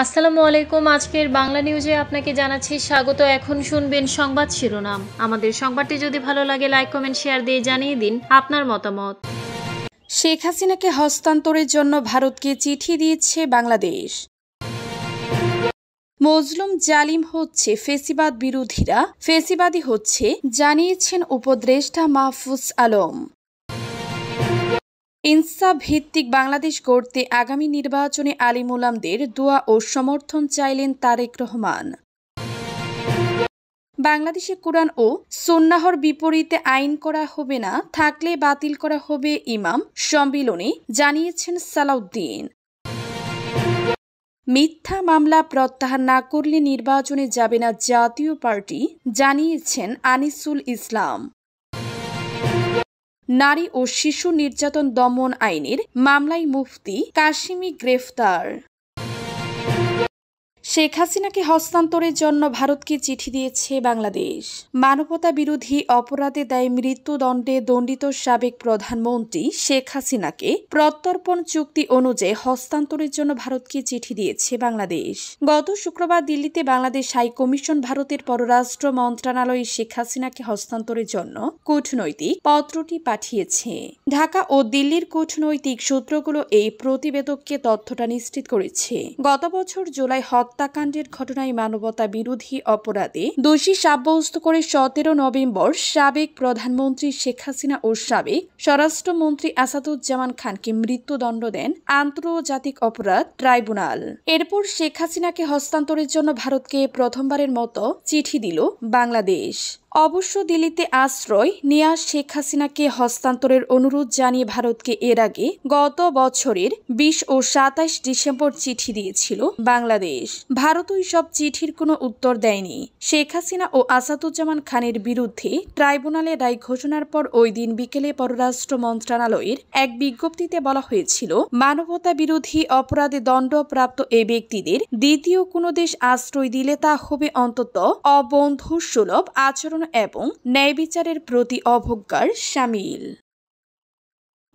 আসসালামু আলাইকুম। আজকের বাংলা নিউজে আপনাকে জানাচ্ছি স্বাগত। এখন শুনবেন সংবাদ শিরোনাম। আমাদের সংবাদটি যদি ভালো লাগে লাইক কমেন্ট শেয়ার দিয়ে জানিয়ে দিন আপনার মতামত। শেখ হাসিনাকে হস্তান্তরের জন্য ভারতকে চিঠি দিয়েছে বাংলাদেশ। মজলুম জালিম হচ্ছে ফেসিবাদ বিরোধীরা, ফেসিবাদী হচ্ছে জানিয়েছেন উপদেষ্টা মাহফুজ আলম। ইনসাফ ভিত্তিক বাংলাদেশ গড়তে আগামী নির্বাচনে আলিম ওলামাদের দোয়া ও সমর্থন চাইলেন তারেক রহমান। বাংলাদেশে কুরআন ও সুন্নাহর বিপরীতে আইন করা হবে না, থাকলে বাতিল করা হবে ইমাম সম্মিলনে জানিয়েছেন সালাউদ্দিন। মিথ্যা মামলা প্রত্যাহার না করলে নির্বাচনে যাবে না জাতীয় পার্টি জানিয়েছেন আনিসুল ইসলাম। নারী ও শিশু নির্যাতন দমন আইনের মামলায় মুফতি কাশিমি গ্রেফতার। শেখ হাসিনাকে হস্তান্তরের জন্য ভারতকে চিঠি দিয়েছে বাংলাদেশ। মানবতা বিরোধী অপরাধে দায়ে মৃত্যুদণ্ডে দণ্ডিত সাবেক প্রধানমন্ত্রী শেখ হাসিনাকে প্রত্যর্পণ চুক্তি অনুযায়ী হস্তান্তরের জন্য ভারতকে চিঠি দিয়েছে বাংলাদেশ। গত শুক্রবার দিল্লিতে বাংলাদেশ হাই কমিশন ভারতের পররাষ্ট্র মন্ত্রণালয়ে শেখ হাসিনাকে হস্তান্তরের জন্য কূটনৈতিক পত্রটি পাঠিয়েছে। ঢাকা ও দিল্লির কূটনৈতিক সূত্রগুলো এই প্রতিবেদককে তথ্যটা নিশ্চিত করেছে। গত বছর জুলাই হত্যাকাণ্ডের ঘটনায় মানবতা বিরোধী অপরাধে দোষী সাব্যস্ত করে 17 নভেম্বর সাবেক প্রধানমন্ত্রী শেখ হাসিনা ও সাবেক স্বরাষ্ট্রমন্ত্রী আসাদুজ্জামান খানকে মৃত্যুদণ্ড দেন আন্তর্জাতিক অপরাধ ট্রাইব্যুনাল। এরপর শেখ হাসিনাকে হস্তান্তরের জন্য ভারতকে প্রথমবারের মতো চিঠি দিল বাংলাদেশ। অবশ্য দিল্লিতে আশ্রয় নেয়া শেখ হাসিনাকে হস্তান্তরের অনুরোধ জানিয়ে ভারতকে এর আগে গত বছরের 20 ও 27 ডিসেম্বর চিঠি দিয়েছিল বাংলাদেশ। ভারত ওই সব চিঠির কোনো উত্তর দেয়নি। শেখ হাসিনা ও আসাদুজ্জামান খানের বিরুদ্ধে ট্রাইব্যুনালে রায় ঘোষণার পর ওই দিন বিকেলে পররাষ্ট্র মন্ত্রণালয়ের এক বিজ্ঞপ্তিতে বলা হয়েছিল, মানবতা বিরোধী অপরাধে দণ্ডপ্রাপ্ত এই ব্যক্তিদের দ্বিতীয় কোনো দেশ আশ্রয় দিলে তা হবে অন্তত অবন্ধুসুলভ আচরণ এবং ন্যায় বিচারের প্রতি অবজ্ঞার শামিল।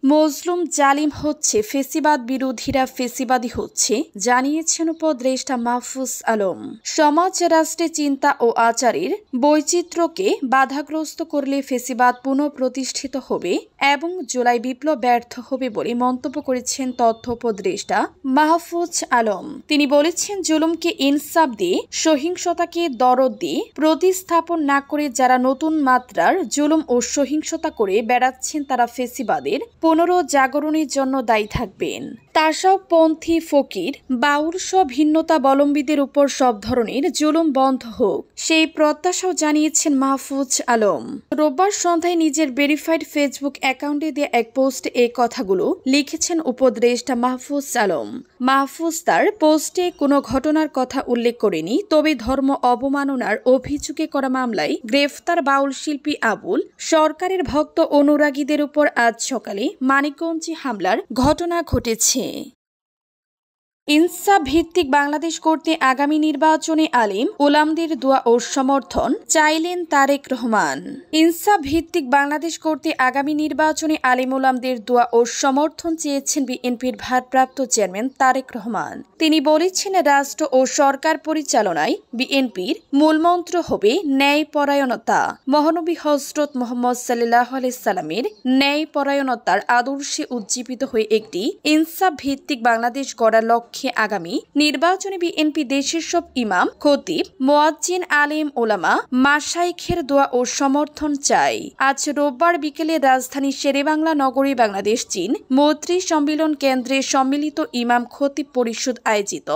মজলুম জালিম হচ্ছে ফেসিবাদ বিরোধীরা, ফেসিবাদী হচ্ছে জানিয়েছেন উপদেষ্টা মাহফুজ আলম। সমাজ রাষ্ট্রে চিন্তা ও আচারের বৈচিত্র্যকে বাধাগ্রস্ত করলে ফেসিবাদ পুনঃপ্রতিষ্ঠিত হবে এবং জুলাই বিপ্লব ব্যর্থ হবে বলে মন্তব্য করেছেন তথ্য উপদেষ্টা মাহফুজ আলম। তিনি বলেছেন, জুলুমকে ইনসাফ দিয়ে, সহিংসতাকে দরদ দিয়ে প্রতিস্থাপন না করে যারা নতুন মাত্রার জুলুম ও সহিংসতা করে বেড়াচ্ছেন তারা ফেসিবাদের পুনরজাগরণের জন্য দায়ী থাকবেন। তাসাউপপন্থী ফকির বাউল সব ভিন্নতাবলম্বীদের উপর সব ধরনের জুলুম বন্ধ হোক, সেই প্রত্যাশাও জানিয়েছেন মাহফুজ আলম। রোববার সন্ধ্যায় নিজের ভেরিফাইড ফেসবুক অ্যাকাউন্টে দেয়া এক পোস্টে এই কথাগুলো লিখেছেন উপদেষ্টা মাহফুজ আলম। মাহফুজ তার পোস্টে কোনো ঘটনার কথা উল্লেখ করেনি, তবে ধর্ম অবমাননার অভিযোগে করা মামলায় গ্রেফতার বাউল শিল্পী আবুল সরকারের ভক্ত অনুরাগীদের উপর আজ সকালে মানিকগঞ্জে হামলার ঘটনা ঘটেছে। ইনসাফ ভিত্তিক বাংলাদেশ করতে আগামী নির্বাচনে আলিম ওলামাদের দোয়া ও সমর্থন চাইলেন তারেক রহমান। ইনসাফ ভিত্তিক বাংলাদেশ করতে আগামী নির্বাচনে আলিম ওলামাদের দোয়া ও সমর্থন চেয়েছেন বিএনপির ভারপ্রাপ্ত চেয়ারম্যান তারেক রহমান। তিনি বলেছেন, রাষ্ট্র ও সরকার পরিচালনায় বিএনপির মূলমন্ত্র হবে ন্যায়পরায়ণতা। মহানবী হযরত মুহাম্মদ সাল্লাল্লাহু আলাইহি সাল্লামের ন্যায়পরায়ণতার আদর্শে উজ্জীবিত হয়ে একটি ইনসাফ ভিত্তিক বাংলাদেশ গড়ার লক্ষ্যে আগামী নির্বাচনে বিএনপি দেশের সব ইমাম, খতিব, মুয়াজ্জিন, আলেম ওলামা, মাশায়েখের দোয়া ও সমর্থন চাই। আজ রোববার বিকেলে রাজধানী শেরেবাংলা নগরী বাংলাদেশ চীন মৈত্রী সম্মেলন কেন্দ্রে সম্মিলিত ইমাম খতিব পরিষদ আয়োজিত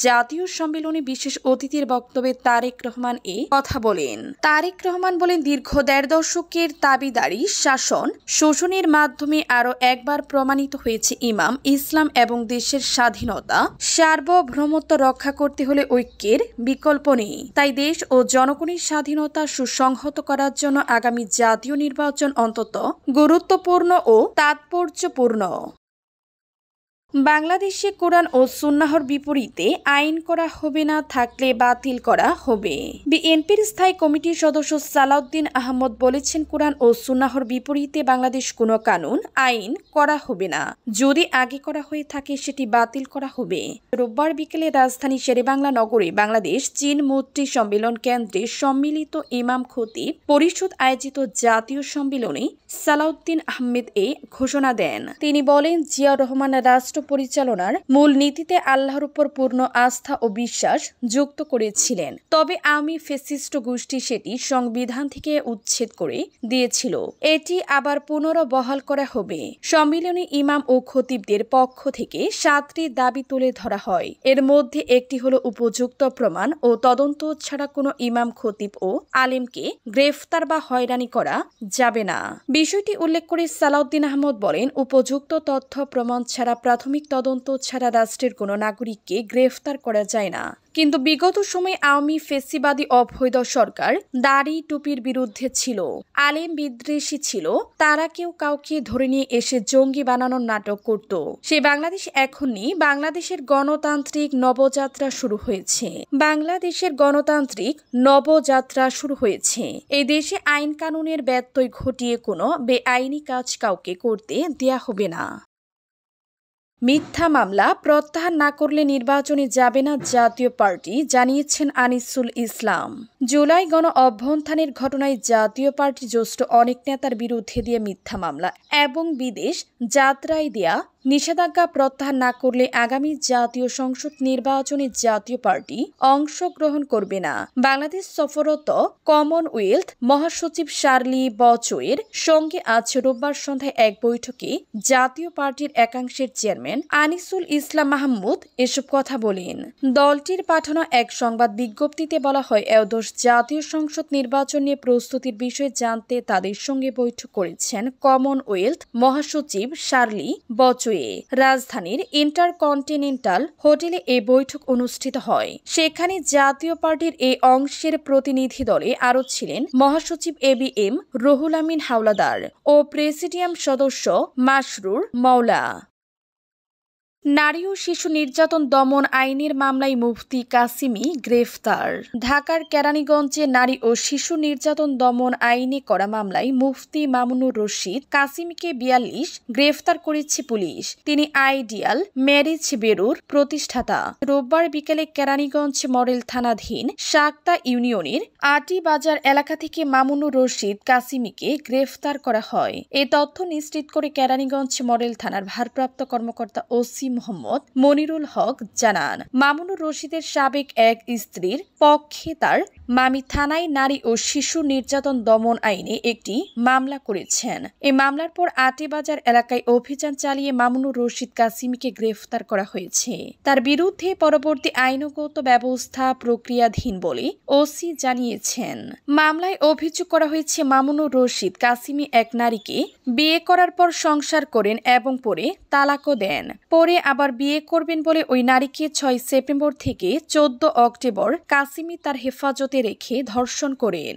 জাতীয় সম্মেলনে বিশেষ অতিথির বক্তব্যে তারেক রহমান এ কথা বলেন। তারেক রহমান বলেন, দীর্ঘ 1.5 দশকের দাবিদারি শাসন শোষণের মাধ্যমে আরও একবার প্রমাণিত হয়েছে ইমাম, ইসলাম এবং দেশের স্বাধীনতা সার্বভৌমত্ব রক্ষা করতে হলে ঐক্যের বিকল্প নেই। তাই দেশ ও জনগণের স্বাধীনতা সুসংহত করার জন্য আগামী জাতীয় নির্বাচন অত্যন্ত গুরুত্বপূর্ণ ও তাৎপর্যপূর্ণ। বাংলাদেশে কোরআন ও সুন্নাহর বিপরীতে আইন করা হবে না, থাকলে বাতিল করা হবে। বিএনপির স্থায়ী কমিটির সদস্য সালাউদ্দিন আহমদ বলেছেন, কোরআন ও সুন্নাহর বিপরীতে বাংলাদেশ কোনো কানুন আইন করা হবে না। যদি আগে করা হয়ে থাকে সেটি বাতিল করা হবে। রোববার বিকেলে রাজধানী শেরেবাংলা নগরে বাংলাদেশ চীন মৈত্রী সম্মেলন কেন্দ্রে সম্মিলিত ইমাম খতিব পরিষদ আয়োজিত জাতীয় সম্মেলনে সালাউদ্দিন আহমেদ এ ঘোষণা দেন। তিনি বলেন, জিয়াউর রহমান রাষ্ট্র পরিচালনার মূল নীতিতে আল্লাহর উপর পূর্ণ আস্থা ও বিশ্বাস যুক্ত করেছিলেন। তবে আওয়ামী ফ্যাসিস্ট গোষ্ঠী সেটি সংবিধান থেকে উচ্ছেদ করে দিয়েছিল। এটি আবার পুনর্বহাল করা হবে। সম্মেলনে ইমাম ও খতিবদের পক্ষ থেকে 7টি দাবি তুলে ধরা হয়। এর মধ্যে একটি হলো উপযুক্ত প্রমাণ ও তদন্ত ছাড়া কোনো ইমাম, খতিব ও আলেমকে গ্রেফতার বা হয়রানি করা যাবে না। বিষয়টি উল্লেখ করে সালাউদ্দিন আহমদ বলেন, উপযুক্ত তথ্য প্রমাণ ছাড়া, প্রাথমিক তদন্ত ছাড়া রাষ্ট্রের কোনো নাগরিককে গ্রেফতার করা যায় না। কিন্তু বিগত সময়ে আওয়ামী ফেসিবাদী অবৈধ সরকার দাড়ি টুপির বিরুদ্ধে ছিল, আলেম বিদ্বেষী ছিল। তারা কেউ কাউকে ধরে নিয়ে এসে জঙ্গি বানানোর নাটক করত। সে বাংলাদেশ এখন নেই। বাংলাদেশের গণতান্ত্রিক নবযাত্রা শুরু হয়েছে। বাংলাদেশের গণতান্ত্রিক নবযাত্রা শুরু হয়েছে। এই দেশে আইন কানুনের ব্যত্যয় ঘটিয়ে কোনো বেআইনি কাজ কাউকে করতে দেয়া হবে না। মিথ্যা মামলা প্রত্যাহার না করলে নির্বাচনে যাবে না জাতীয় পার্টি, জানিয়েছেন আনিসুল ইসলাম। জুলাই গণ অভ্যুত্থানের ঘটনায় জাতীয় পার্টি জ্যেষ্ঠ অনেক নেতার বিরুদ্ধে দিয়ে মিথ্যা মামলা এবং বিদেশ যাত্রায় দেয়া নিষেধাজ্ঞা প্রত্যাহার না করলে আগামী জাতীয় সংসদ নির্বাচনে জাতীয় পার্টি অংশগ্রহণ করবে না। বাংলাদেশ সফররত কমনওয়েলথ মহাসচিব শার্লি বচোয়ের সঙ্গে আজ রোববার সন্ধ্যায় এক বৈঠকে জাতীয় পার্টির একাংশের চেয়ারম্যান আনিসুল ইসলাম মাহমুদ এসব কথা বলেন। দলটির পাঠানো এক সংবাদ বিজ্ঞপ্তিতে বলা হয়, একাদশ জাতীয় সংসদ নির্বাচন নিয়ে প্রস্তুতির বিষয়ে জানতে তাদের সঙ্গে বৈঠক করেছেন কমনওয়েলথ মহাসচিব শার্লি বচোয়ে। রাজধানীর ইন্টারকন্টিনেন্টাল হোটেলে এই বৈঠক অনুষ্ঠিত হয়। সেখানে জাতীয় পার্টির এই অংশের প্রতিনিধি দলে আরও ছিলেন মহাসচিব ABM রুহুল আমিন হাওলাদার ও প্রেসিডিয়াম সদস্য মাসরুর মওলা। নারী ও শিশু নির্যাতন দমন আইনের মামলায় মুফতি কাসিমি গ্রেফতার। ঢাকার কেরানীগঞ্জে নারী ও শিশু নির্যাতন দমন আইনে করা মামলায় মুফতি মামুনুর রশিদ কাসিমিকে 42 গ্রেফতার করেছে পুলিশ। তিনি আইডিয়াল ম্যারেজ ব্যুরোর প্রতিষ্ঠাতা। রোববার বিকেলে কেরানীগঞ্জ মডেল থানাধীন শাক্তা ইউনিয়নের আটিবাজার এলাকা থেকে মামুনুর রশিদ কাসিমিকে গ্রেফতার করা হয়। এ তথ্য নিশ্চিত করে কেরানীগঞ্জ মডেল থানার ভারপ্রাপ্ত কর্মকর্তা ওসি মোহাম্মদ মনিরুল হক জানান, মামুনুর রশিদের সাবেক এক স্ত্রীর পক্ষে তার মামি থানায় নারী ও শিশু নির্যাতন দমন আইনে একটি মামলা করেছেন। এই মামলার পর আটিবাজার এলাকায় অভিযান চালিয়ে মামুনুর রশিদ কাসিমিকে গ্রেফতার করা হয়েছে। তার বিরুদ্ধে পরবর্তী আইনগত ব্যবস্থা প্রক্রিয়াধীন বলে ওসি জানিয়েছেন। মামলায় অভিযোগ করা হয়েছে, মামুনুর রশিদ কাসিমি এক নারীকে বিয়ে করার পর সংসার করেন এবং পরে তালাকও দেন। পরে আবার বিয়ে করবেন বলে ওই নারীকে 6 সেপ্টেম্বর থেকে 14 অক্টোবর কাসিমি তার হেফাজতে রেখে ধর্ষণ করেন।